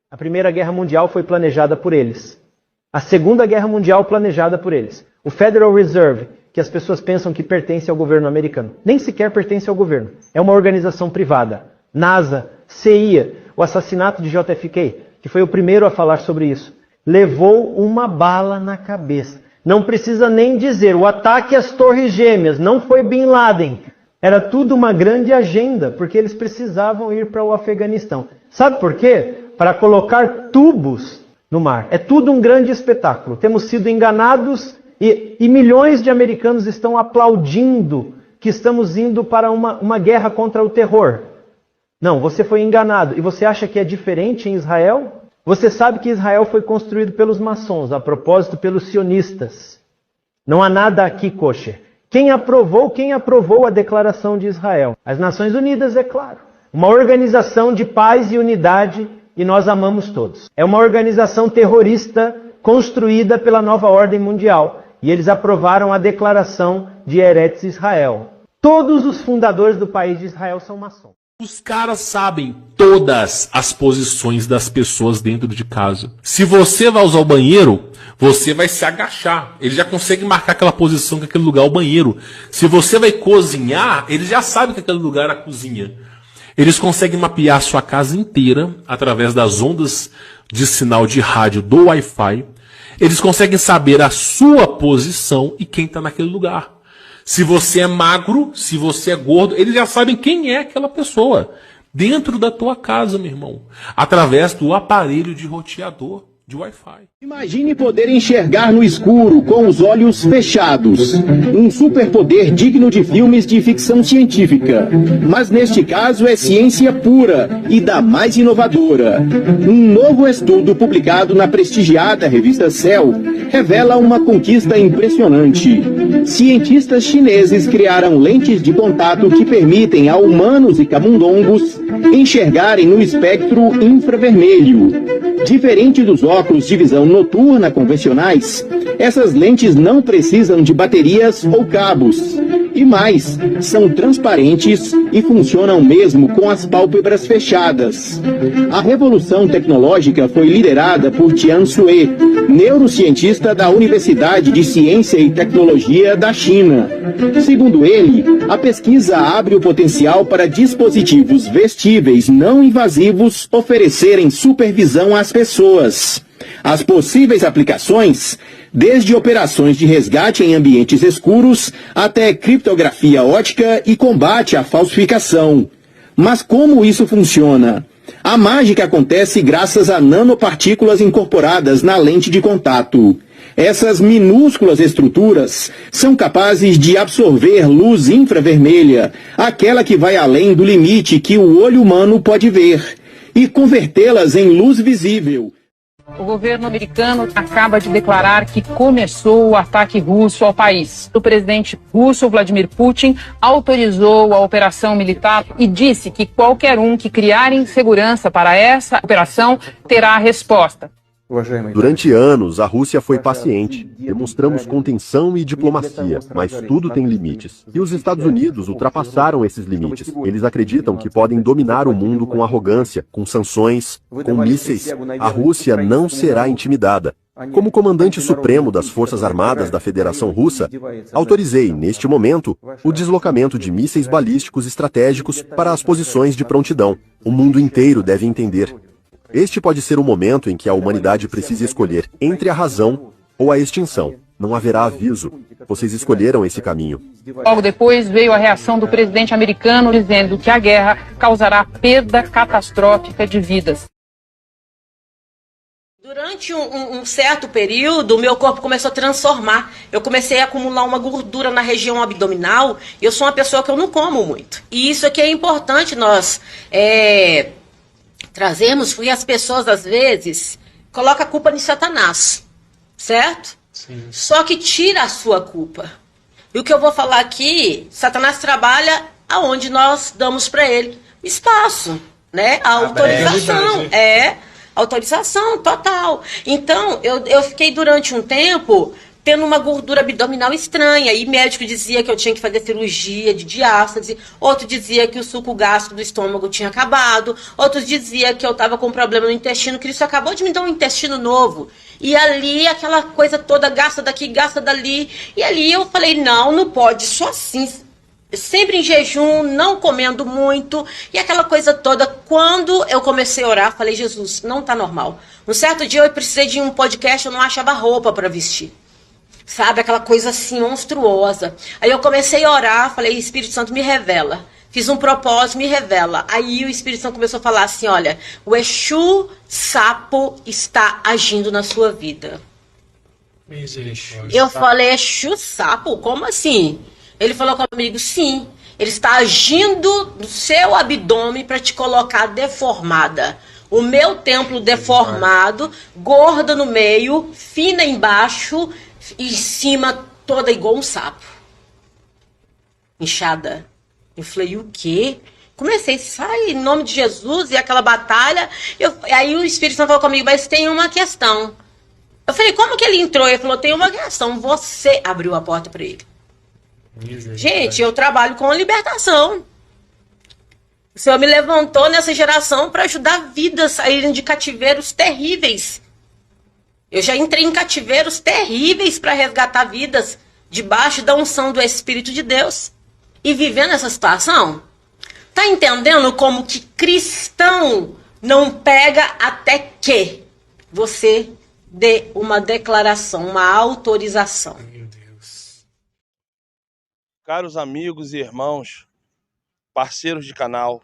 A Primeira Guerra Mundial foi planejada por eles. A Segunda Guerra Mundial planejada por eles. O Federal Reserve, que as pessoas pensam que pertence ao governo americano, nem sequer pertence ao governo. É uma organização privada. NASA, CIA, o assassinato de JFK, que foi o primeiro a falar sobre isso, levou uma bala na cabeça. Não precisa nem dizer, o ataque às Torres Gêmeas não foi Bin Laden. Era tudo uma grande agenda, porque eles precisavam ir para o Afeganistão. Sabe por quê? Para colocar tubos no mar. É tudo um grande espetáculo. Temos sido enganados e milhões de americanos estão aplaudindo que estamos indo para uma guerra contra o terror. Não, você foi enganado. E você acha que é diferente em Israel? Você sabe que Israel foi construído pelos maçons, a propósito pelos sionistas. Não há nada aqui kosher. Quem aprovou a declaração de Israel? As Nações Unidas, é claro. Uma organização de paz e unidade, e nós amamos todos. É uma organização terrorista construída pela nova ordem mundial. E eles aprovaram a declaração de Eretz Israel. Todos os fundadores do país de Israel são maçons. Os caras sabem todas as posições das pessoas dentro de casa. Se você vai usar o banheiro, você vai se agachar. Ele já consegue marcar aquela posição, que aquele lugar é o banheiro. Se você vai cozinhar, ele já sabe que aquele lugar é a cozinha. Eles conseguem mapear a sua casa inteira através das ondas de sinal de rádio do Wi-Fi. Eles conseguem saber a sua posição e quem está naquele lugar. Se você é magro, se você é gordo, eles já sabem quem é aquela pessoa. Dentro da tua casa, meu irmão. Através do aparelho de roteador de Wi-Fi. Imagine poder enxergar no escuro com os olhos fechados. Um superpoder digno de filmes de ficção científica. Mas neste caso é ciência pura e da mais inovadora. Um novo estudo publicado na prestigiada revista Cell revela uma conquista impressionante. Cientistas chineses criaram lentes de contato que permitem a humanos e camundongos enxergarem no espectro infravermelho. Diferente dos óculos de visão noturna convencionais, essas lentes não precisam de baterias ou cabos. E mais, são transparentes e funcionam mesmo com as pálpebras fechadas. A revolução tecnológica foi liderada por Tian Sui, neurocientista da Universidade de Ciência e Tecnologia da China. Segundo ele, a pesquisa abre o potencial para dispositivos vestíveis não invasivos oferecerem supervisão às pessoas. As possíveis aplicações, desde operações de resgate em ambientes escuros até criptografia ótica e combate à falsificação. Mas como isso funciona? A mágica acontece graças a nanopartículas incorporadas na lente de contato. Essas minúsculas estruturas são capazes de absorver luz infravermelha, aquela que vai além do limite que o olho humano pode ver, e convertê-las em luz visível. O governo americano acaba de declarar que começou o ataque russo ao país. O presidente russo, Vladimir Putin, autorizou a operação militar e disse que qualquer um que criar insegurança para essa operação terá a resposta. Durante anos, a Rússia foi paciente. Demonstramos contenção e diplomacia, mas tudo tem limites. E os Estados Unidos ultrapassaram esses limites. Eles acreditam que podem dominar o mundo com arrogância, com sanções, com mísseis. A Rússia não será intimidada. Como comandante supremo das Forças Armadas da Federação Russa, autorizei, neste momento, o deslocamento de mísseis balísticos estratégicos para as posições de prontidão. O mundo inteiro deve entender. Este pode ser o momento em que a humanidade precisa escolher entre a razão ou a extinção. Não haverá aviso. Vocês escolheram esse caminho. Logo depois veio a reação do presidente americano dizendo que a guerra causará perda catastrófica de vidas. Durante um certo período, o meu corpo começou a transformar. Eu comecei a acumular uma gordura na região abdominal. Eu sou uma pessoa que eu não como muito. E isso aqui é importante nós trazemos, porque as pessoas, às vezes, colocam a culpa em Satanás, certo? Sim. Só que tira a sua culpa. E o que eu vou falar aqui, Satanás trabalha aonde nós damos para ele espaço, né? A autorização, autorização total. Então, eu fiquei durante um tempo tendo uma gordura abdominal estranha. E médico dizia que eu tinha que fazer cirurgia de diástase, outro dizia que o suco gástrico do estômago tinha acabado, outros dizia que eu estava com problema no intestino, que isso acabou de me dar um intestino novo. E ali, aquela coisa toda, gasta daqui, gasta dali. E ali eu falei, não pode, só assim, sempre em jejum, não comendo muito, e aquela coisa toda. Quando eu comecei a orar, falei, Jesus, não tá normal. Um certo dia eu precisei de um podcast, eu não achava roupa para vestir. Sabe, aquela coisa assim, monstruosa. Aí eu comecei a orar, falei, Espírito Santo, me revela. Fiz um propósito, me revela. Aí o Espírito Santo começou a falar assim, olha, o Exu Sapo está agindo na sua vida. Eu falei, Exu Sapo? Como assim? Ele falou comigo, sim, ele está agindo no seu abdômen para te colocar deformada. O meu templo deformado, gorda no meio, fina embaixo, e em cima toda igual um sapo. Inchada. Eu falei, o quê? Comecei, sai, em nome de Jesus, e aquela batalha. Aí o Espírito Santo falou comigo, mas tem uma questão. Eu falei, como que ele entrou? Ele falou, tem uma questão, você abriu a porta para ele. Gente, eu trabalho com libertação. O Senhor me levantou nessa geração para ajudar vidas a saírem de cativeiros terríveis. Eu já entrei em cativeiros terríveis para resgatar vidas debaixo da unção do Espírito de Deus. E vivendo essa situação, tá entendendo como que cristão não pega até que você dê uma declaração, uma autorização? Caros amigos e irmãos, parceiros de canal,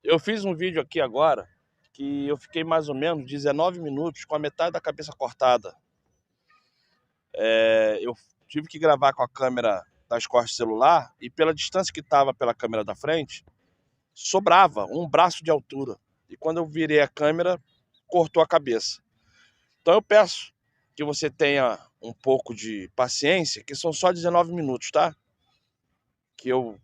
eu fiz um vídeo aqui agora que eu fiquei mais ou menos 19 minutos com a metade da cabeça cortada. Eu tive que gravar com a câmera das costas do celular e pela distância que estava pela câmera da frente, sobrava um braço de altura. E quando eu virei a câmera, cortou a cabeça. Então eu peço que você tenha um pouco de paciência, que são só 19 minutos, tá? Que eu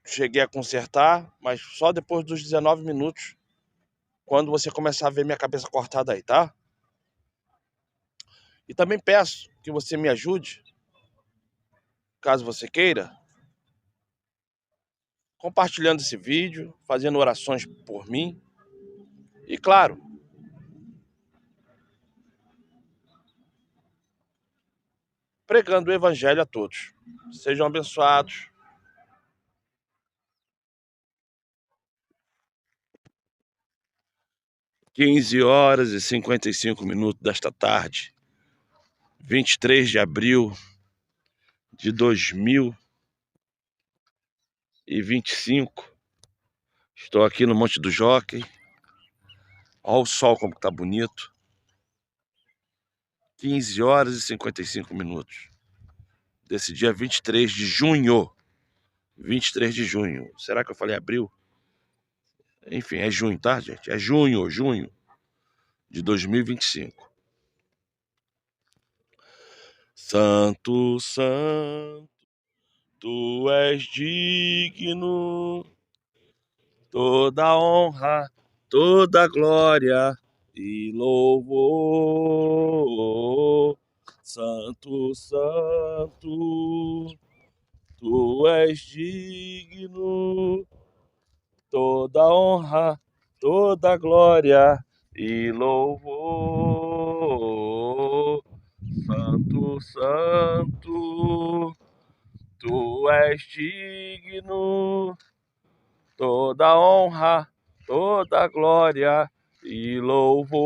cheguei a consertar, mas só depois dos 19 minutos, quando você começar a ver minha cabeça cortada aí, tá? E também peço que você me ajude, caso você queira, compartilhando esse vídeo, fazendo orações por mim e, claro, pregando o evangelho a todos. Sejam abençoados. (15h55 desta tarde, 23 de abril de 2025. Estou aqui no Monte do Jockey. Olha o sol como tá bonito. 15h55 desse dia 23 de junho. 23 de junho. Será que eu falei abril? Enfim, é junho, tá, gente? É junho de 2025. Santo, santo, tu és digno, toda honra, toda glória e louvor. Santo, santo, tu és digno, toda honra, toda glória e louvor. Santo, santo, tu és digno, toda honra, toda glória e louvor.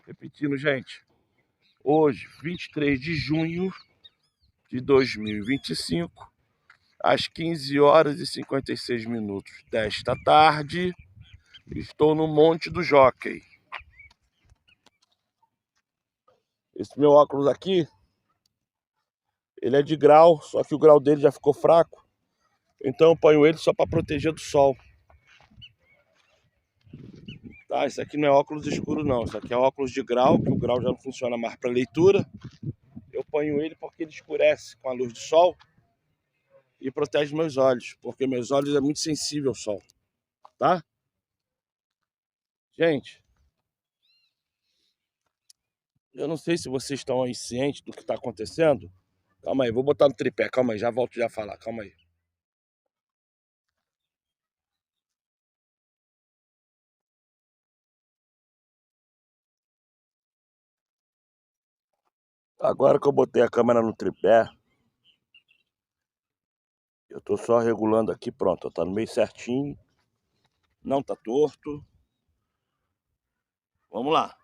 Repetindo, gente. Hoje, 23 de junho de 2025, às 15h56 desta tarde, estou no Monte do Jockey. Esse meu óculos aqui, ele é de grau, só que o grau dele já ficou fraco. Então eu ponho ele só para proteger do sol. Tá, isso aqui não é óculos escuro não, isso aqui é óculos de grau, que o grau já não funciona mais para leitura. Eu ponho ele porque ele escurece com a luz do sol e protege meus olhos, porque meus olhos é muito sensível ao sol, tá? Gente, Eu não sei se vocês estão aí cientes do que está acontecendo. Calma aí, vou botar no tripé. Calma aí, já volto já a falar. Calma aí. Agora que eu botei a câmera no tripé, eu tô só regulando aqui, pronto. Tá no meio certinho. Não tá torto. Vamos lá.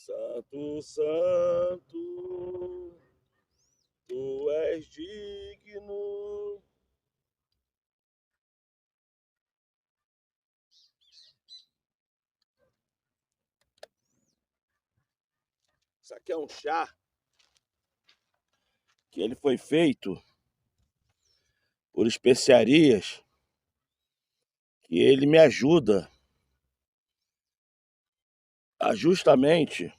Santo, santo, tu és digno. Isso aqui é um chá que ele foi feito por especiarias, que ele me ajuda a justamente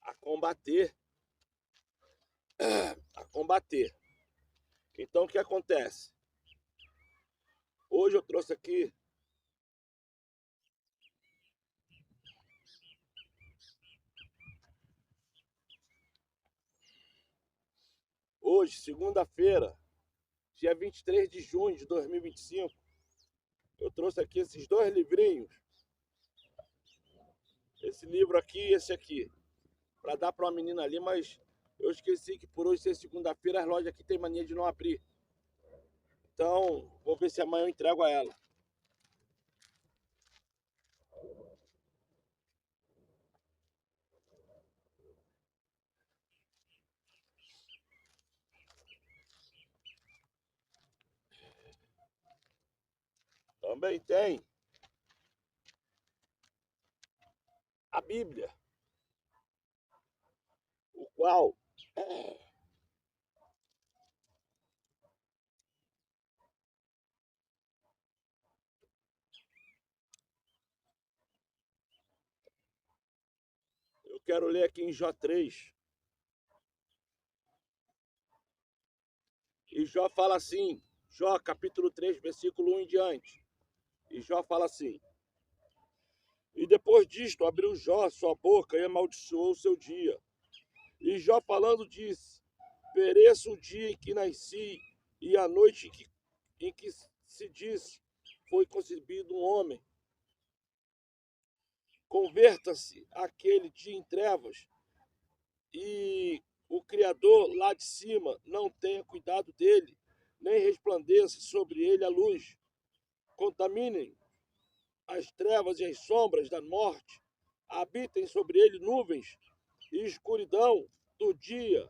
a combater. Então o que acontece? Hoje eu trouxe aqui hoje, segunda-feira, dia 23 de junho de 2025, eu trouxe aqui esses dois livrinhos. Esse livro aqui e esse aqui, para dar para uma menina ali, mas eu esqueci que por hoje ser segunda-feira as lojas aqui tem mania de não abrir. Então, vou ver se amanhã eu entrego a ela. Também tem a Bíblia, o qual eu quero ler aqui em Jó 3. E Jó fala assim, Jó capítulo 3, versículo 1 em diante. E Jó fala assim: e depois disto abriu Jó sua boca e amaldiçoou o seu dia. E Jó falando disse: pereça o dia em que nasci e a noite em que se disse foi concebido um homem. Converta-se aquele dia em trevas e o Criador lá de cima não tenha cuidado dele, nem resplandeça sobre ele a luz. Contaminem as trevas e as sombras da morte, habitem sobre ele nuvens e escuridão do dia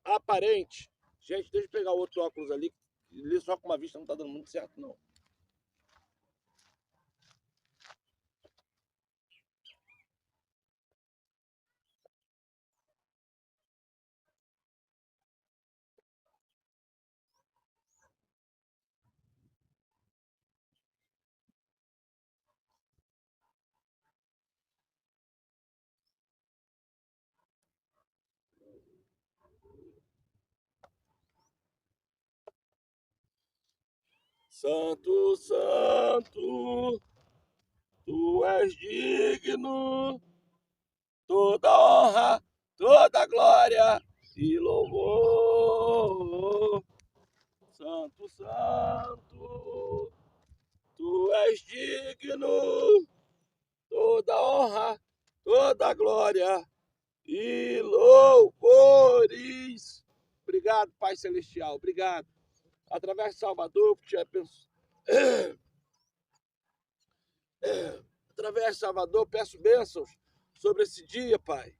aparente. Gente, deixa eu pegar o outro óculos ali. Ler só com uma vista não está dando muito certo, não. Santo, santo, tu és digno, toda honra, toda glória e louvor. Santo, santo, tu és digno, toda honra, toda glória e louvores. Obrigado, Pai Celestial, obrigado. Através de Salvador, que te abençoe. Através de Salvador, peço bênçãos sobre esse dia, Pai.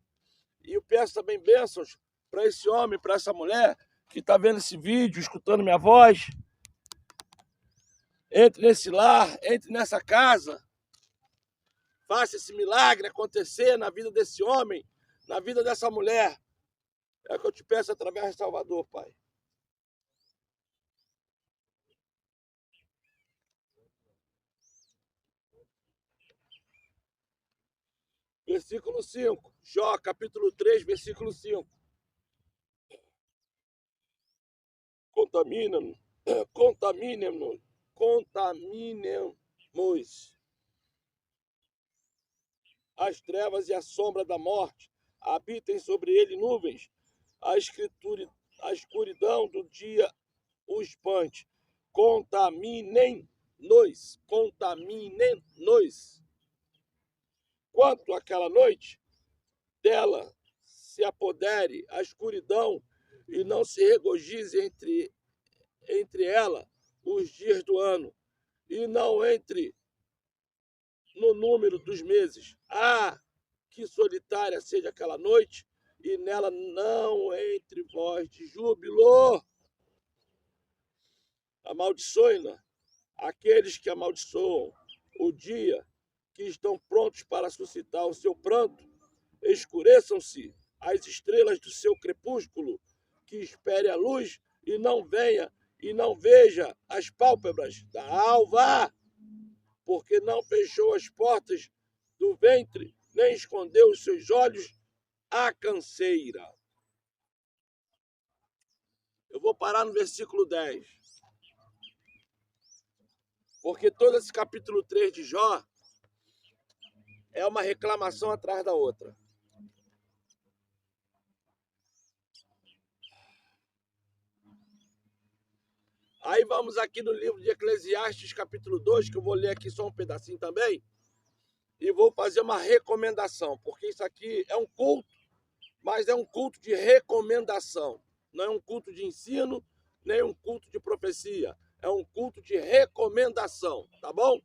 E eu peço também bênçãos para esse homem, para essa mulher que está vendo esse vídeo, escutando minha voz. Entre nesse lar, entre nessa casa. Faça esse milagre acontecer na vida desse homem, na vida dessa mulher. É o que eu te peço através de Salvador, Pai. Versículo 5. Jó, capítulo 3, versículo 5. Contaminemos as trevas e a sombra da morte, habitem sobre ele nuvens, a escuridão do dia o espante. Contaminem-nos. Quanto àquela noite, dela se apodere a escuridão e não se regozije entre ela os dias do ano, e não entre no número dos meses. Que solitária seja aquela noite, e nela não entre voz de júbilo. Amaldiçoe-na aqueles que amaldiçoam o dia, que estão prontos para suscitar o seu pranto. Escureçam-se as estrelas do seu crepúsculo, que espere a luz e não veja as pálpebras da alva, porque não fechou as portas do ventre, nem escondeu os seus olhos à canseira. Eu vou parar no versículo 10. Porque todo esse capítulo 3 de Jó é uma reclamação atrás da outra. Aí vamos aqui no livro de Eclesiastes, capítulo 2, que eu vou ler aqui só um pedacinho também, e vou fazer uma recomendação, porque isso aqui é um culto, mas é um culto de recomendação. Não é um culto de ensino, nem um culto de profecia. É um culto de recomendação, tá bom?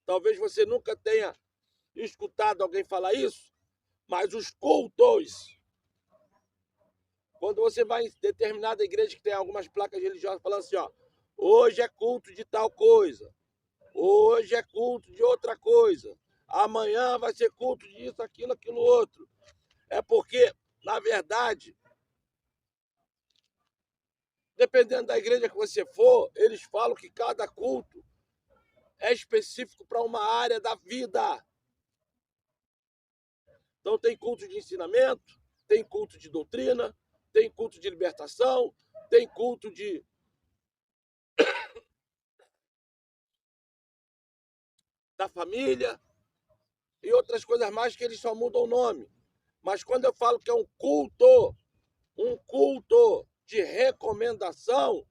Talvez você nunca tenha escutado alguém falar isso, mas os cultos, quando você vai em determinada igreja que tem algumas placas religiosas falando assim, ó, hoje é culto de tal coisa, hoje é culto de outra coisa, amanhã vai ser culto disso, aquilo outro. É porque, na verdade, dependendo da igreja que você for, eles falam que cada culto é específico para uma área da vida. Então tem culto de ensinamento, tem culto de doutrina, tem culto de libertação, tem culto da família e outras coisas mais que eles só mudam o nome. Mas quando eu falo que é um culto de recomendação,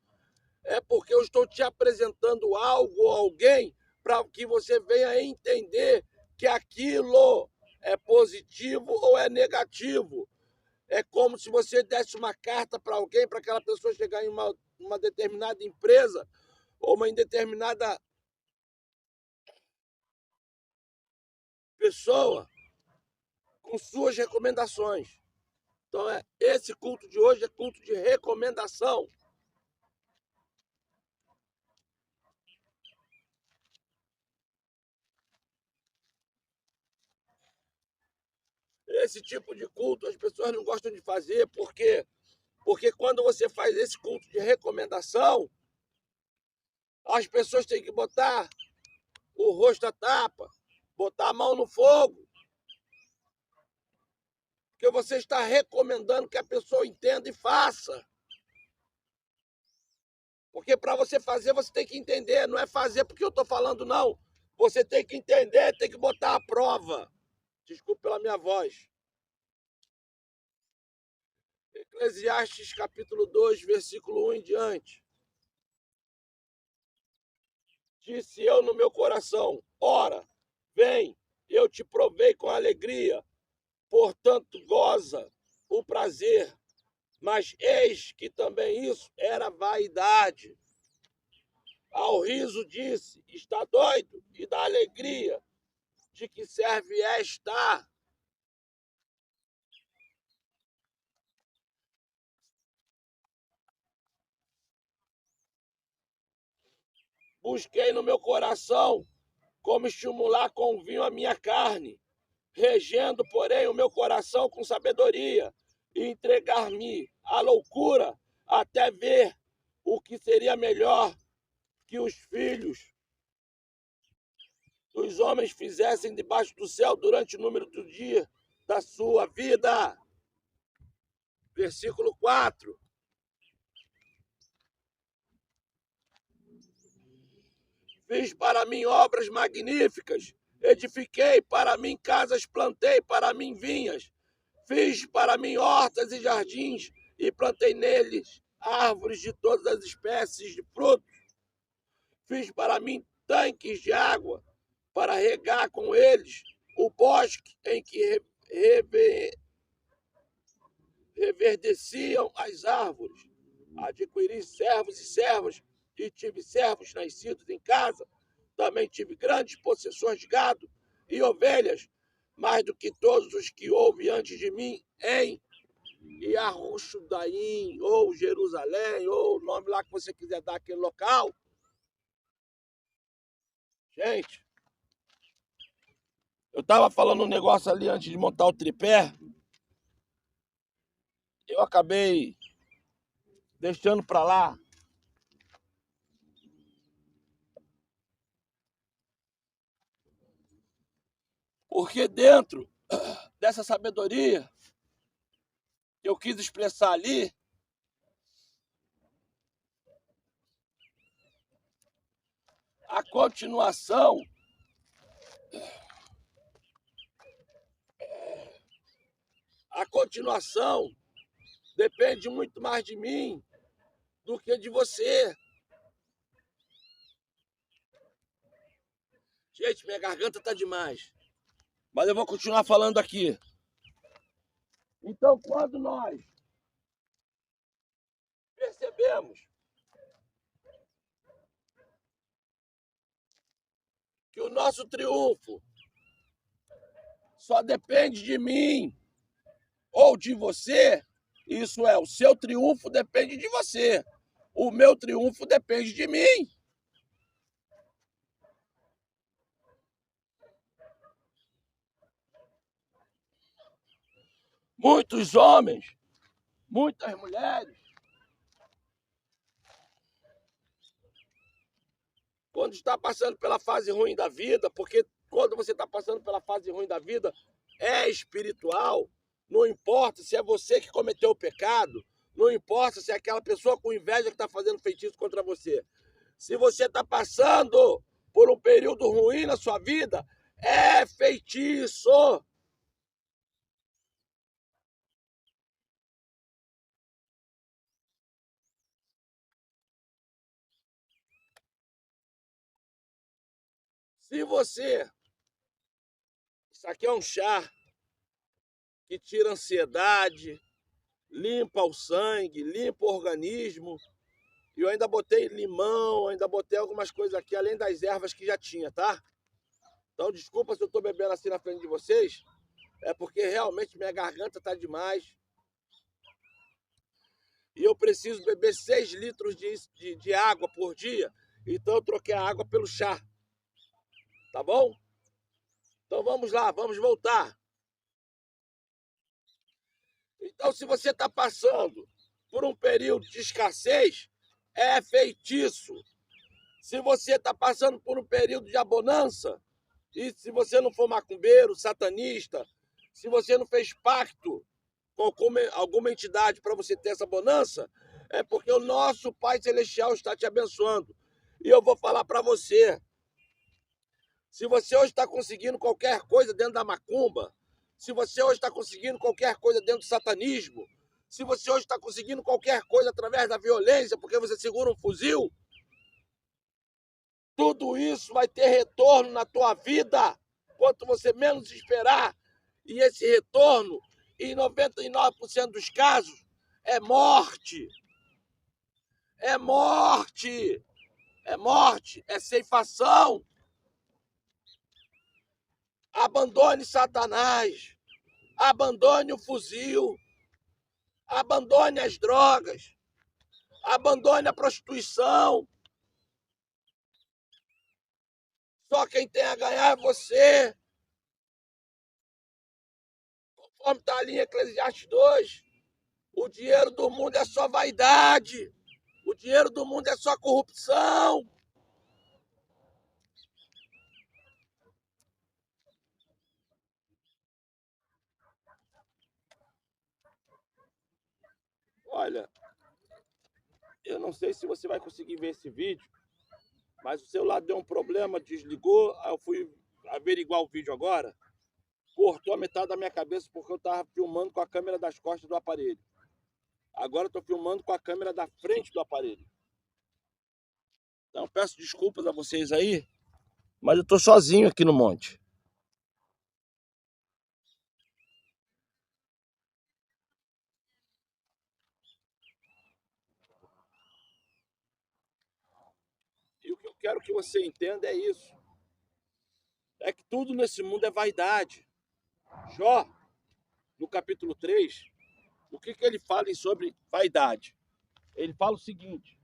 é porque eu estou te apresentando algo ou alguém para que você venha entender que aquilo é positivo ou é negativo. É como se você desse uma carta para alguém, para aquela pessoa chegar em uma determinada empresa ou uma determinada pessoa com suas recomendações. Então, esse culto de hoje é culto de recomendação. Esse tipo de culto as pessoas não gostam de fazer, porque quando você faz esse culto de recomendação, as pessoas têm que botar o rosto à tapa, botar a mão no fogo, porque você está recomendando que a pessoa entenda e faça. Porque para você fazer, você tem que entender, não é fazer porque eu estou falando, não. Você tem que entender, tem que botar à prova. Desculpe pela minha voz. Eclesiastes capítulo 2, versículo 1 em diante. Disse eu no meu coração, ora, vem, eu te provei com alegria, portanto goza o prazer. Mas eis que também isso era vaidade. Ao riso disse, está doido, e da alegria de que serve esta. Busquei no meu coração como estimular com vinho a minha carne, regendo, porém, o meu coração com sabedoria, e entregar-me à loucura até ver o que seria melhor que os filhos dos homens fizessem debaixo do céu durante o número do dia da sua vida. Versículo 4. Fiz para mim obras magníficas, edifiquei para mim casas, plantei para mim vinhas, fiz para mim hortas e jardins, e plantei neles árvores de todas as espécies de frutos. Fiz para mim tanques de água, para regar com eles o bosque em que reverdeciam as árvores. Adquiri servos e servas, e tive servos nascidos em casa. Também tive grandes possessões de gado e ovelhas, mais do que todos os que houve antes de mim em Yarushudaim, ou Jerusalém, ou o nome lá que você quiser dar aquele local. Gente, eu estava falando um negócio ali antes de montar o tripé. Eu acabei deixando para lá. Porque dentro dessa sabedoria que eu quis expressar ali, a continuação depende muito mais de mim do que de você. Gente, minha garganta tá demais. Mas eu vou continuar falando aqui. Então, quando nós percebemos que o nosso triunfo só depende de mim ou de você, isso é, o seu triunfo depende de você. O meu triunfo depende de mim. Muitos homens, muitas mulheres, quando está passando pela fase ruim da vida, porque quando você está passando pela fase ruim da vida, é espiritual, não importa se é você que cometeu o pecado, não importa se é aquela pessoa com inveja que está fazendo feitiço contra você. Se você está passando por um período ruim na sua vida, é feitiço. Se você... Isso aqui é um chá que tira a ansiedade, limpa o sangue, limpa o organismo. E eu ainda botei limão, ainda botei algumas coisas aqui, além das ervas que já tinha, tá? Então, desculpa se eu tô bebendo assim na frente de vocês. É porque realmente minha garganta tá demais. E eu preciso beber 6 litros de água por dia. Então, eu troquei a água pelo chá. Tá bom? Então, vamos lá, vamos voltar. Então, se você está passando por um período de escassez, é feitiço. Se você está passando por um período de abonança, e se você não for macumbeiro, satanista, se você não fez pacto com alguma entidade para você ter essa bonança, é porque o nosso Pai Celestial está te abençoando. E eu vou falar para você, se você hoje está conseguindo qualquer coisa dentro da macumba, se você hoje está conseguindo qualquer coisa dentro do satanismo, se você hoje está conseguindo qualquer coisa através da violência, porque você segura um fuzil, tudo isso vai ter retorno na tua vida, quanto você menos esperar. E esse retorno, em 99% dos casos, é morte. É morte. É morte. É ceifação. Abandone Satanás. Abandone o fuzil. Abandone as drogas. Abandone a prostituição. Só quem tem a ganhar é você. conforme está ali em Eclesiastes 2. O dinheiro do mundo é só vaidade. O dinheiro do mundo é só corrupção. Olha, eu não sei se você vai conseguir ver esse vídeo, mas o celular deu um problema, desligou, aí eu fui averiguar o vídeo agora, cortou a metade da minha cabeça porque eu estava filmando com a câmera das costas do aparelho. Agora eu estou filmando com a câmera da frente do aparelho. Então peço desculpas a vocês aí, mas eu estou sozinho aqui no monte. E o que eu quero que você entenda é isso. É que tudo nesse mundo é vaidade. Jó, no capítulo 3, o que ele fala sobre vaidade? Ele fala o seguinte: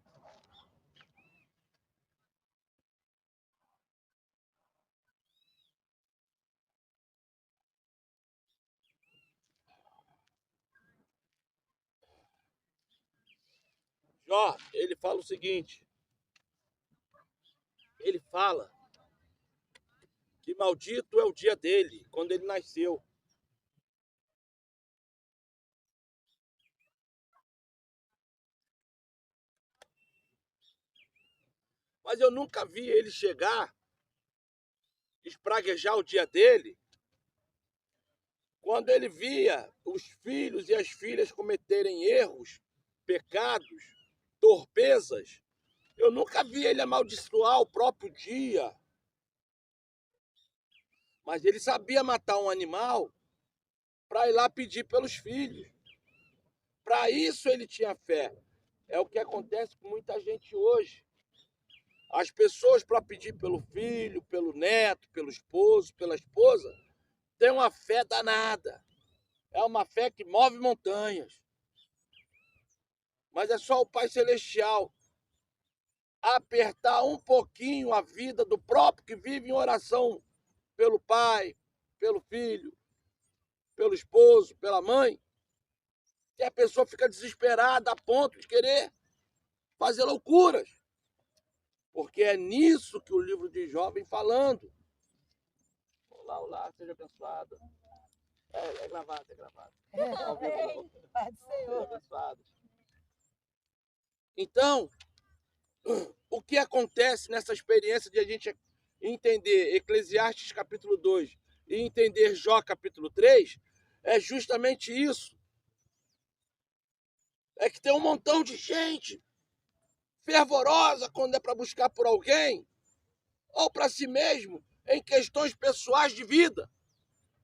Jó, ele fala o seguinte, ele fala que maldito é o dia dele, quando ele nasceu. Mas eu nunca vi ele chegar, espraguejar o dia dele, quando ele via os filhos e as filhas cometerem erros, pecados, torpezas. Eu nunca vi ele amaldiçoar o próprio dia. Mas ele sabia matar um animal para ir lá pedir pelos filhos. Para isso ele tinha fé. É o que acontece com muita gente hoje. As pessoas, para pedir pelo filho, pelo neto, pelo esposo, pela esposa, têm uma fé danada. É uma fé que move montanhas. Mas é só o Pai Celestial apertar um pouquinho a vida do próprio que vive em oração pelo pai, pelo filho, pelo esposo, pela mãe, que a pessoa fica desesperada a ponto de querer fazer loucuras. Porque é nisso que o livro de Jó vem falando. Olá, olá, seja abençoado. É gravado, é gravado. Amém. Paz do Seja Senhor. abençoado. Então, o que acontece nessa experiência de a gente entender Eclesiastes capítulo 2 e entender Jó capítulo 3 é justamente isso. É que tem um montão de gente fervorosa quando é para buscar por alguém ou para si mesmo em questões pessoais de vida.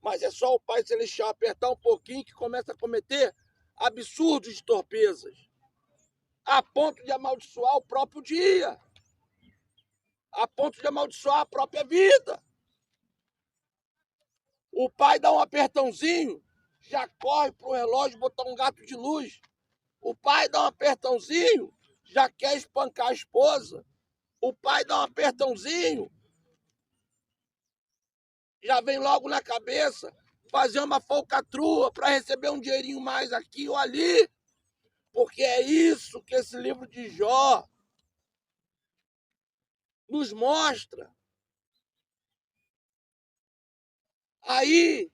Mas é só o Pai Celestial apertar um pouquinho que começa a cometer absurdos de torpezas, a ponto de amaldiçoar o próprio dia, a ponto de amaldiçoar a própria vida. O pai dá um apertãozinho, já corre pro relógio botar um gato de luz. O pai dá um apertãozinho, já quer espancar a esposa. O pai dá um apertãozinho, já vem logo na cabeça fazer uma falcatrua para receber um dinheirinho mais aqui ou ali. Porque é isso que esse livro de Jó nos mostra. Aí,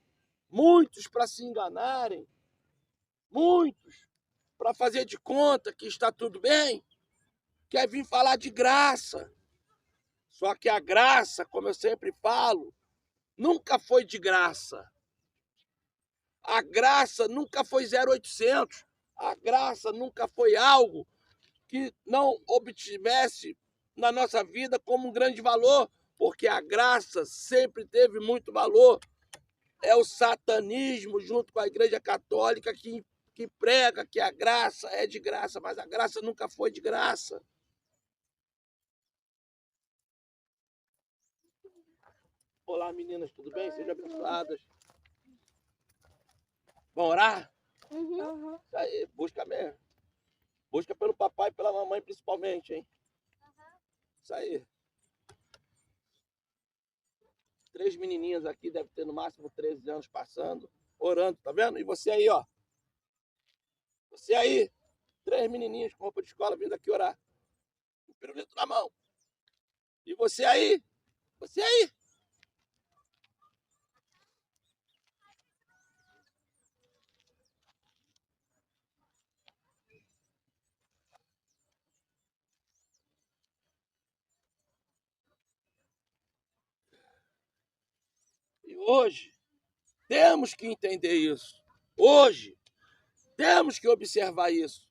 muitos para se enganarem, muitos para fazer de conta que está tudo bem, quer vir falar de graça. Só que a graça, como eu sempre falo, nunca foi de graça. A graça nunca foi 0800. A graça nunca foi algo que não obtivesse na nossa vida como um grande valor, porque a graça sempre teve muito valor. É o satanismo junto com a Igreja Católica que prega que a graça é de graça, mas a graça nunca foi de graça. Olá, meninas, tudo bem? Sejam abençoadas. Vamos orar? Uhum. Isso aí, busca mesmo. Busca pelo papai e pela mamãe principalmente, hein? Isso aí. 3 menininhas aqui, deve ter no máximo 13 anos passando. orando, tá vendo? E você aí, ó. Você aí, 3 menininhos com roupa de escola vindo aqui orar. Um pirulito na mão. E você aí. E hoje, temos que entender isso. Hoje, temos que observar isso.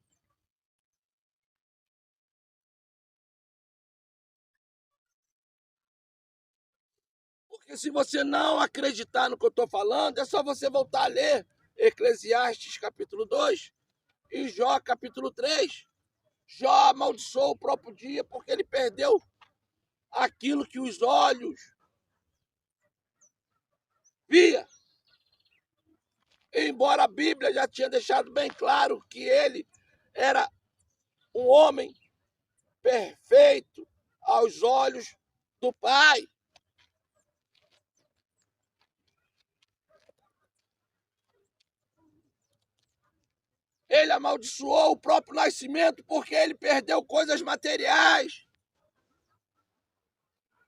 Porque se você não acreditar no que eu estou falando, é só você voltar a ler Eclesiastes capítulo 2 e Jó capítulo 3. Jó amaldiçoou o próprio dia porque ele perdeu aquilo que os olhos via. Embora a Bíblia já tinha deixado bem claro que ele era um homem perfeito aos olhos do Pai. Ele amaldiçoou o próprio nascimento porque ele perdeu coisas materiais.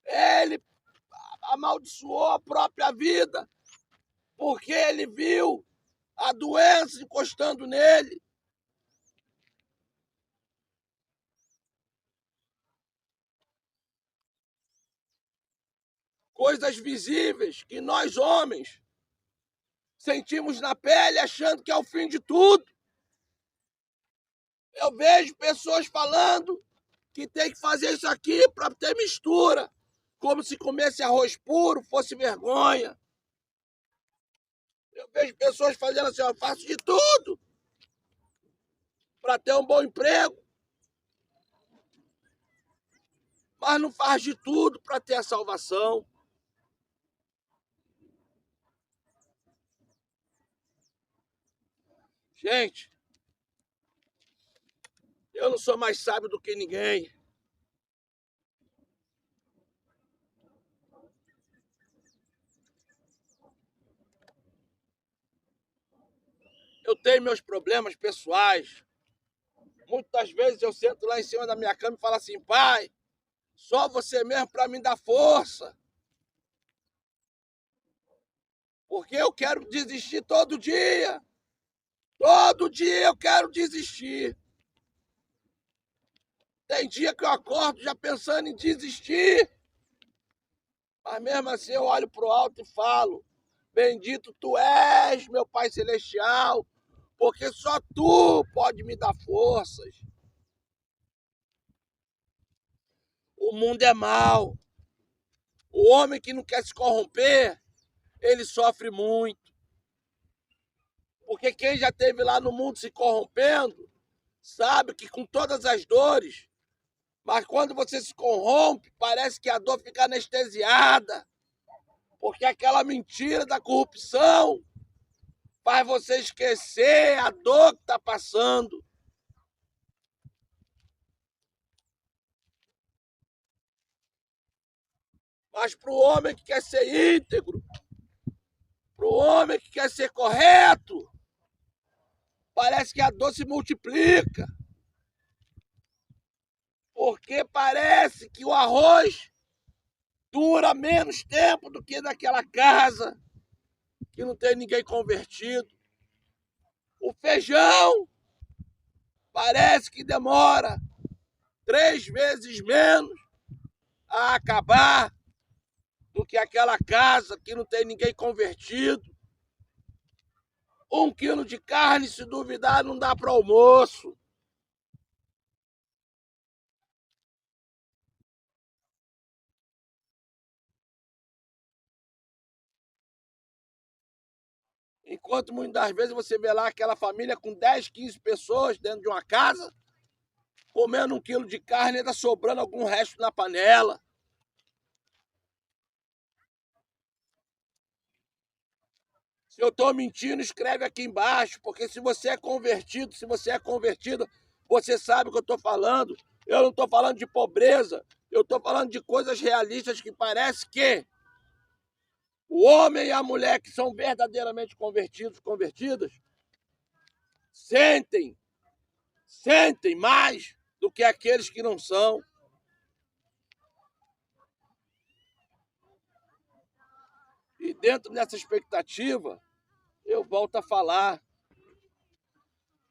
Ele amaldiçoou a própria vida porque ele viu a doença encostando nele. Coisas visíveis que nós, homens, sentimos na pele achando que é o fim de tudo. Eu vejo pessoas falando que tem que fazer isso aqui para ter mistura, como se comesse arroz puro fosse vergonha. Eu vejo pessoas fazendo assim, eu faço de tudo para ter um bom emprego, mas não faz de tudo para ter a salvação. Gente, eu não sou mais sábio do que ninguém. Eu tenho meus problemas pessoais. Muitas vezes eu sento lá em cima da minha cama e falo assim, pai, só você mesmo para me dar força. Porque eu quero desistir todo dia. Todo dia eu quero desistir. Tem dia que eu acordo já pensando em desistir. Mas mesmo assim eu olho para o alto e falo, bendito tu és, meu Pai Celestial, porque só tu pode me dar forças. O mundo é mau. O homem que não quer se corromper, ele sofre muito. Porque quem já esteve lá no mundo se corrompendo, sabe que com todas as dores, mas quando você se corrompe, parece que a dor fica anestesiada. Porque aquela mentira da corrupção faz você esquecer a dor que está passando. Mas para o homem que quer ser íntegro, para o homem que quer ser correto, parece que a dor se multiplica. Porque parece que o arroz dura menos tempo do que naquela casa que não tem ninguém convertido. O feijão parece que demora 3 vezes menos a acabar do que aquela casa que não tem ninguém convertido. 1 quilo de carne, se duvidar, não dá para almoço. Enquanto muitas das vezes você vê lá aquela família com 10, 15 pessoas dentro de uma casa, comendo 1 quilo de carne e ainda sobrando algum resto na panela. Se eu estou mentindo, escreve aqui embaixo, porque se você é convertido, você sabe o que eu estou falando. Eu não estou falando de pobreza, eu estou falando de coisas realistas que parece que O homem e a mulher que são verdadeiramente convertidos, convertidas, sentem mais do que aqueles que não são. E dentro dessa expectativa, eu volto a falar: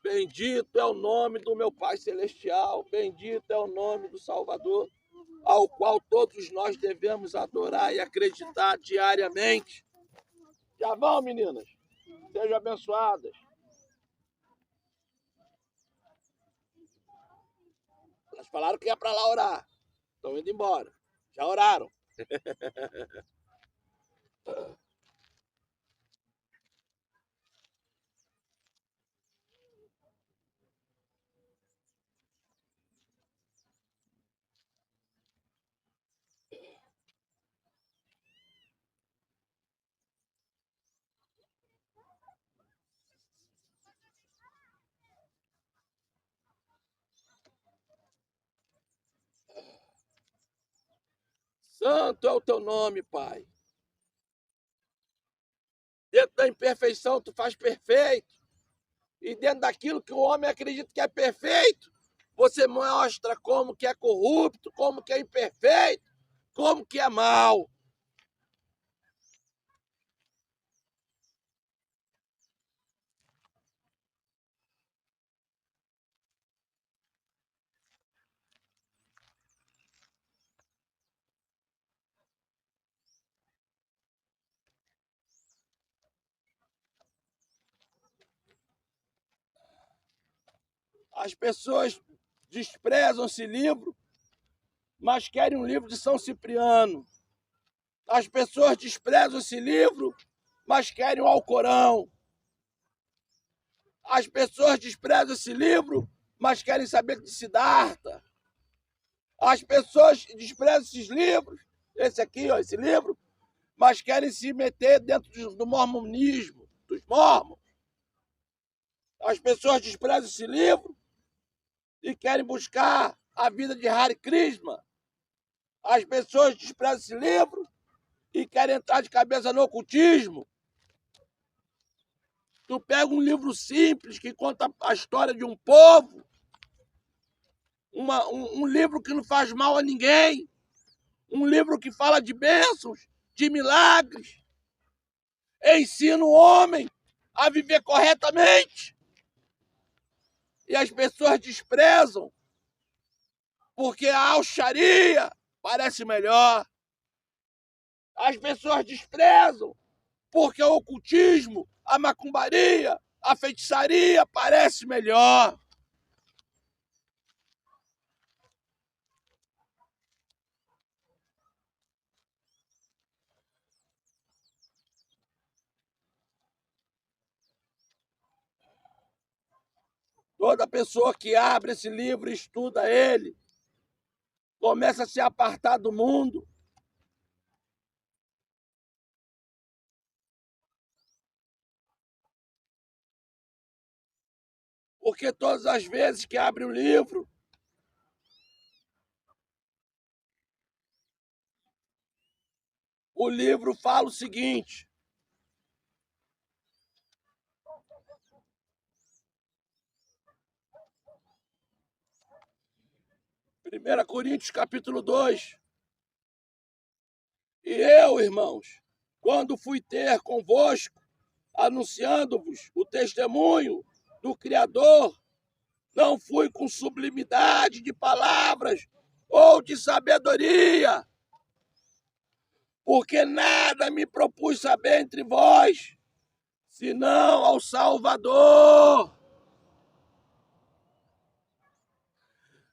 bendito é o nome do meu Pai Celestial, bendito é o nome do Salvador, ao qual todos nós devemos adorar e acreditar diariamente. Já vão, meninas? Sejam abençoadas. Elas falaram que ia para lá orar. Estão indo embora. Já oraram. Santo é o teu nome, Pai. Dentro da imperfeição, tu faz perfeito. E dentro daquilo que o homem acredita que é perfeito, você mostra como que é corrupto, como que é imperfeito, como que é mal. As pessoas desprezam esse livro, mas querem um livro de São Cipriano. As pessoas desprezam esse livro, mas querem o Alcorão. As pessoas desprezam esse livro, mas querem saber de Siddhartha. As pessoas desprezam esses livros, esse aqui, ó, esse livro, mas querem se meter dentro do mormonismo, dos mormons. As pessoas desprezam esse livro e querem buscar a vida de Hare Krishna. As pessoas desprezam esse livro e querem entrar de cabeça no ocultismo. Tu pega um livro simples que conta a história de um povo, um livro que não faz mal a ninguém, um livro que fala de bênçãos, de milagres, ensina o homem a viver corretamente. E as pessoas desprezam porque a alxaria parece melhor. As pessoas desprezam porque o ocultismo, a macumbaria, a feitiçaria parece melhor. Toda pessoa que abre esse livro e estuda ele, começa a se apartar do mundo. Porque todas as vezes que abre o livro, o livro fala o seguinte: Primeira Coríntios capítulo 2. E eu, irmãos, quando fui ter convosco, anunciando-vos o testemunho do Criador, não fui com sublimidade de palavras ou de sabedoria, porque nada me propus saber entre vós, senão ao Salvador,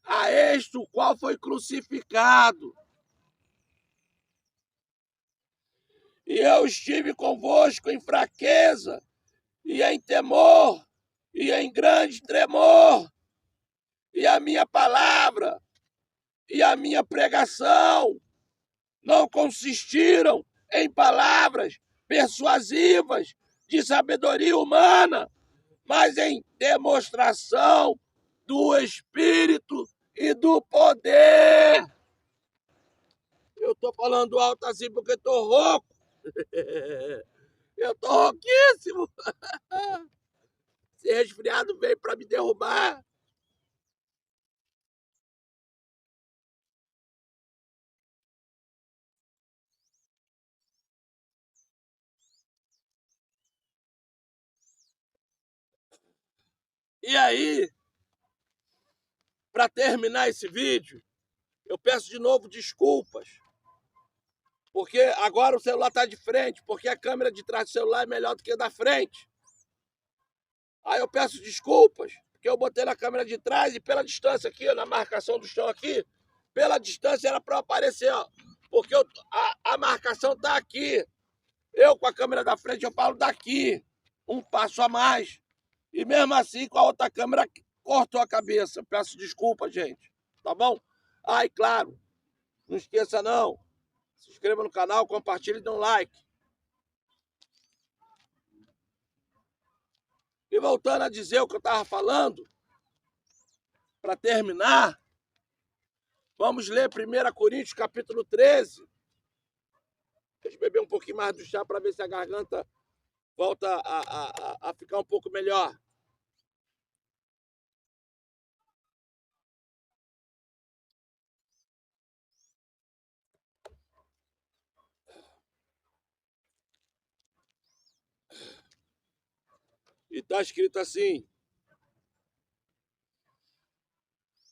a este o qual foi crucificado. E eu estive convosco em fraqueza, e em temor, e em grande tremor, e a minha palavra, e a minha pregação não consistiram em palavras persuasivas de sabedoria humana, mas em demonstração do Espírito e do poder. Eu estou falando alto assim porque estou rouco, Eu tô rouquíssimo. Esse resfriado veio pra me derrubar. E aí, para terminar esse vídeo, eu peço de novo desculpas. Porque agora o celular está de frente, porque a câmera de trás do celular é melhor do que a da frente. Aí eu peço desculpas, porque eu botei na câmera de trás e pela distância aqui, na marcação do chão aqui, pela distância era para aparecer, ó. Porque a marcação tá aqui. Eu com a câmera da frente, eu falo daqui, um passo a mais. E mesmo assim, com a outra câmera, cortou a cabeça. Peço desculpa, gente. Tá bom? Ah, e claro, não esqueça não. Se inscreva no canal, compartilhe e dê um like. E voltando a dizer o que eu estava falando, para terminar, vamos ler 1 Coríntios, capítulo 13. Deixa eu beber um pouquinho mais do chá para ver se a garganta volta a ficar um pouco melhor. E está escrito assim,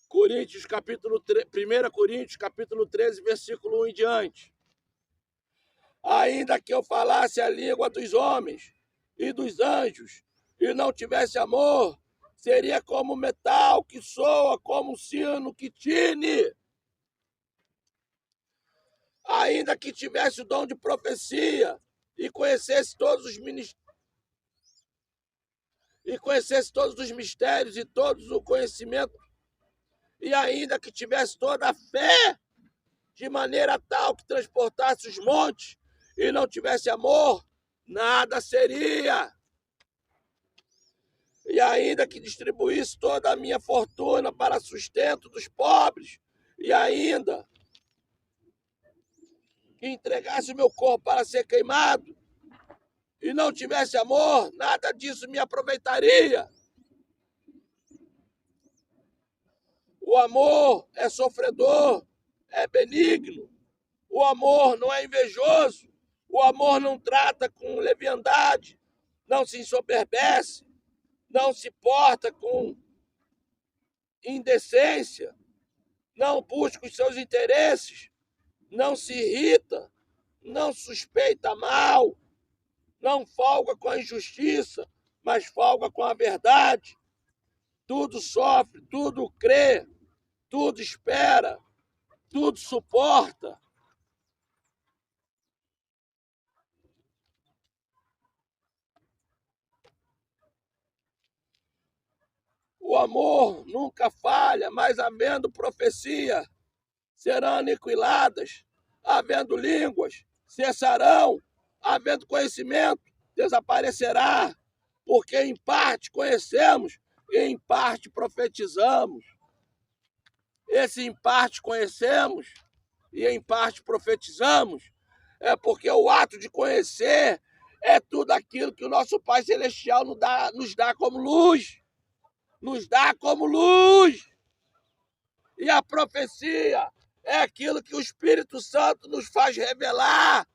Coríntios, capítulo 1 Coríntios, capítulo 13, versículo 1 em diante. Ainda que eu falasse a língua dos homens e dos anjos e não tivesse amor, seria como metal que soa, como um sino que tine. Ainda que tivesse o dom de profecia e conhecesse todos os mistérios e todo o conhecimento, e ainda que tivesse toda a fé, de maneira tal que transportasse os montes, e não tivesse amor, nada seria. E ainda que distribuísse toda a minha fortuna para sustento dos pobres, e ainda que entregasse o meu corpo para ser queimado, e não tivesse amor, nada disso me aproveitaria. O amor é sofredor, é benigno. O amor não é invejoso. O amor não trata com leviandade, não se ensoberbece, não se porta com indecência, não busca os seus interesses, não se irrita, não suspeita mal, não folga com a injustiça, mas folga com a verdade. Tudo sofre, tudo crê, tudo espera, tudo suporta. O amor nunca falha, mas havendo profecia, serão aniquiladas, havendo línguas, cessarão, havendo conhecimento, desaparecerá, porque em parte conhecemos e em parte profetizamos. Esse em parte conhecemos e em parte profetizamos é porque o ato de conhecer é tudo aquilo que o nosso Pai Celestial nos dá como luz. Nos dá como luz. E a profecia é aquilo que o Espírito Santo nos faz revelar.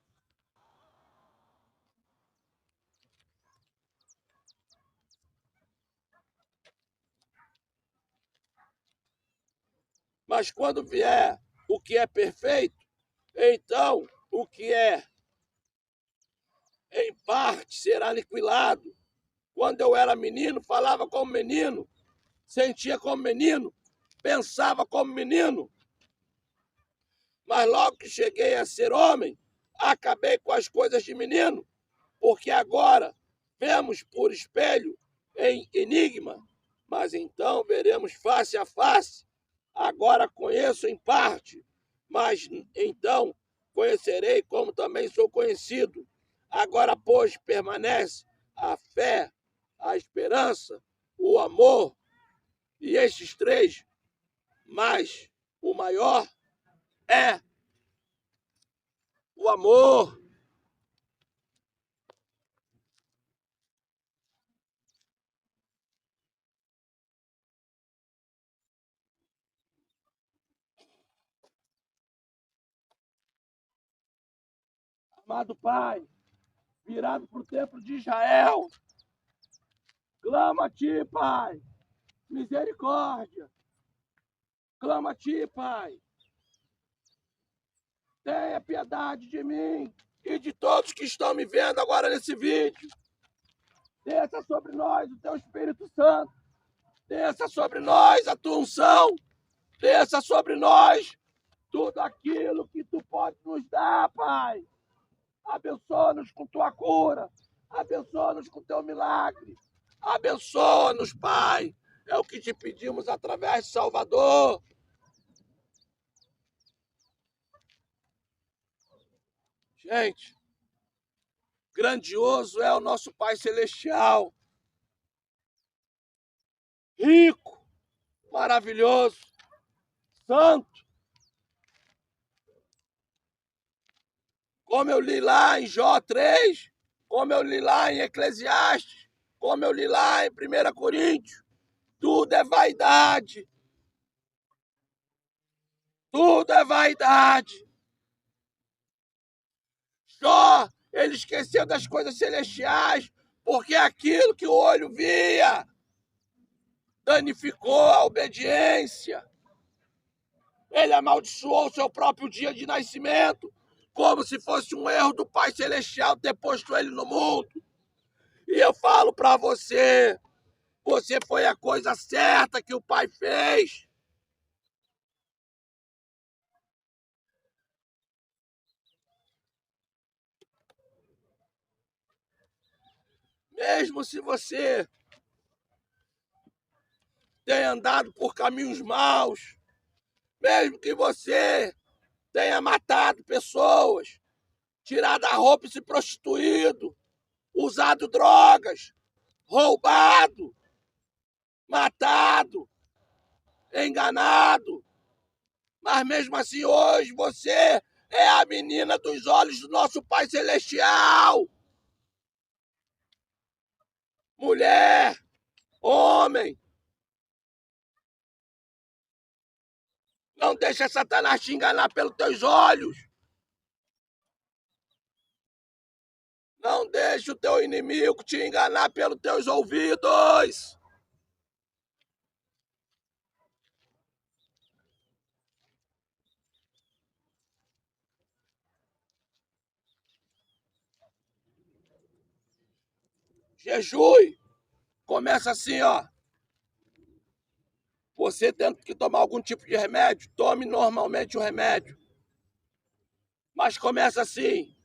Mas quando vier o que é perfeito, então o que é em parte será aniquilado. Quando eu era menino, falava como menino, sentia como menino, pensava como menino. Mas logo que cheguei a ser homem, acabei com as coisas de menino, porque agora vemos por espelho em enigma, mas então veremos face a face. Agora conheço em parte, mas então conhecerei como também sou conhecido. Agora, pois, permanece a fé, a esperança, o amor, e estes três, mas o maior é o amor. Amado Pai, virado para o templo de Israel, clamo a Ti, Pai, misericórdia. Clamo a Ti, Pai. Tenha piedade de mim e de todos que estão me vendo agora nesse vídeo. Desça sobre nós o Teu Espírito Santo. Desça sobre nós a Tua unção. Desça sobre nós tudo aquilo que Tu pode nos dar, Pai. Abençoa-nos com Tua cura. Abençoa-nos com Teu milagre. Abençoa-nos, Pai. É o que Te pedimos através de Salvador. Gente, grandioso é o nosso Pai Celestial. Rico, maravilhoso, santo. Como eu li lá em Jó 3, como eu li lá em Eclesiastes, como eu li lá em 1 Coríntios, tudo é vaidade. Tudo é vaidade. Jó, ele esqueceu das coisas celestiais, porque aquilo que o olho via danificou a obediência. Ele amaldiçoou o seu próprio dia de nascimento, como se fosse um erro do Pai Celestial ter posto ele no mundo. E eu falo para você, você foi a coisa certa que o Pai fez. Mesmo se você tenha andado por caminhos maus, mesmo que você tenha matado pessoas, tirado a roupa e se prostituído, usado drogas, roubado, matado, enganado, mas mesmo assim hoje você é a menina dos olhos do nosso Pai Celestial. Mulher, homem, não deixa Satanás te enganar pelos teus olhos. Não deixa o teu inimigo te enganar pelos teus ouvidos. Jejue. Começa assim, ó. Você tendo que tomar algum tipo de remédio, tome normalmente o remédio. Mas começa assim.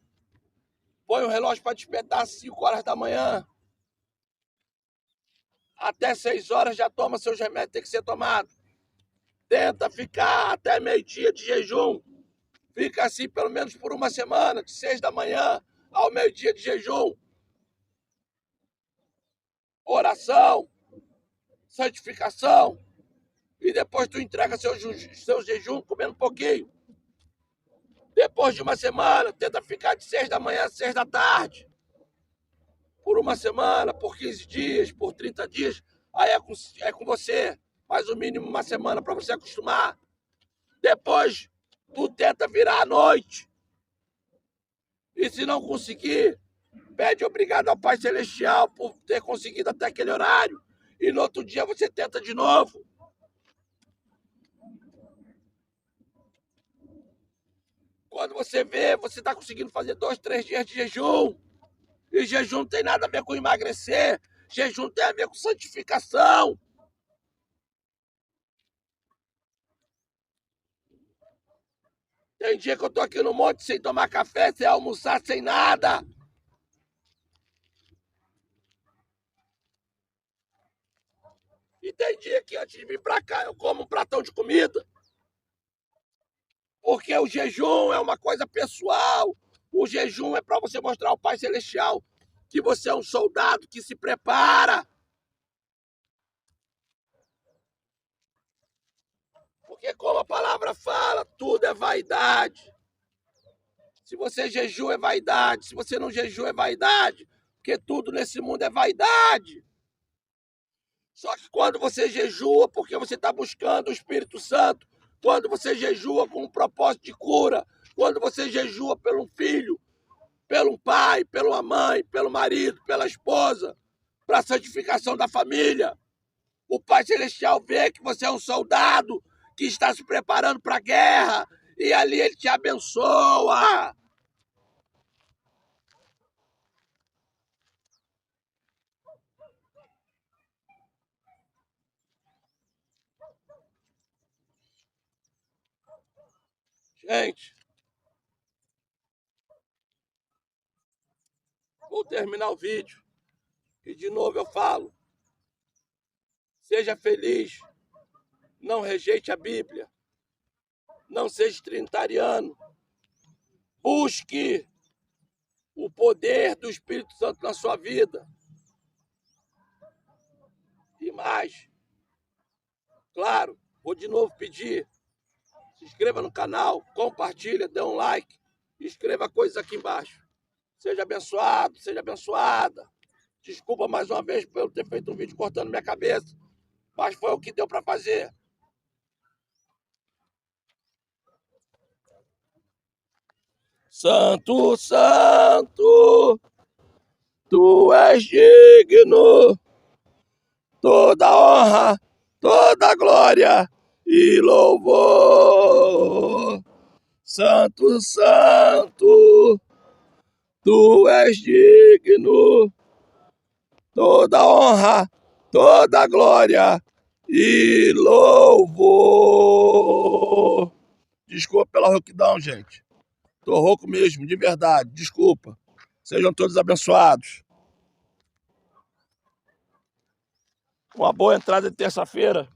Põe o relógio para despertar às 5 horas da manhã. Até 6 horas já toma seus remédios, tem que ser tomado. Tenta ficar até meio-dia de jejum. Fica assim pelo menos por uma semana, de 6 da manhã ao meio-dia de jejum. Oração, santificação. E depois tu entrega seu jejum comendo um pouquinho. Depois de uma semana, tenta ficar de 6 da manhã a 6 da tarde. Por uma semana, por 15 dias, por 30 dias. Aí é com você. Faz o mínimo uma semana para você acostumar. Depois, tu tenta virar à noite. E se não conseguir, pede obrigado ao Pai Celestial por ter conseguido até aquele horário. E no outro dia você tenta de novo. Quando você vê, você está conseguindo fazer 2, 3 dias de jejum. E jejum não tem nada a ver com emagrecer. Jejum tem a ver com santificação. Tem dia que eu tô aqui no monte sem tomar café, sem almoçar, sem nada. E tem dia que antes de vir pra cá eu como um pratão de comida. Porque o jejum é uma coisa pessoal. O jejum é para você mostrar ao Pai Celestial que você é um soldado que se prepara. Porque como a palavra fala, tudo é vaidade. Se você jejua é vaidade. Se você não jejua é vaidade. Porque tudo nesse mundo é vaidade. Só que quando você jejua, porque você está buscando o Espírito Santo, quando você jejua com um propósito de cura, quando você jejua pelo filho, pelo pai, pela mãe, pelo marido, pela esposa, para a santificação da família. O Pai Celestial vê que você é um soldado que está se preparando para a guerra e ali Ele te abençoa. Gente, vou terminar o vídeo e de novo eu falo, seja feliz, não rejeite a Bíblia, não seja trinitariano, busque o poder do Espírito Santo na sua vida. E mais, claro, vou de novo pedir, se inscreva no canal, compartilha, dê um like, escreva coisas aqui embaixo. Seja abençoado, seja abençoada. Desculpa mais uma vez por eu ter feito um vídeo cortando minha cabeça, mas foi o que deu para fazer. Santo, santo, tu és digno, toda honra, toda glória e louvor. Santo, santo, tu és digno, toda honra, toda glória e louvor. Desculpa pela rouquidão, gente. Tô rouco mesmo, de verdade. Desculpa. Sejam todos abençoados. Uma boa entrada de terça-feira.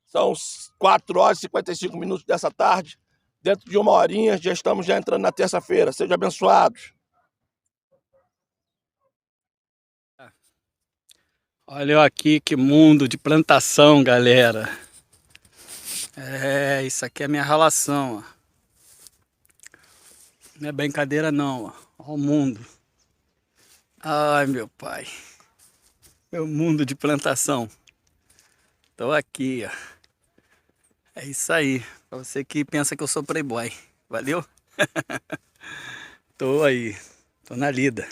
São 4 horas e 55 minutos dessa tarde. Dentro de uma horinha já estamos entrando na terça-feira. Sejam abençoados. Olha eu aqui, que mundo de plantação, galera. Isso aqui é a minha relação, ó. Não é brincadeira não, ó. Olha o mundo. Ai, meu pai. Meu mundo de plantação. Tô aqui, ó. É isso aí. Pra você que pensa que eu sou playboy. Valeu? Tô aí. Tô na lida.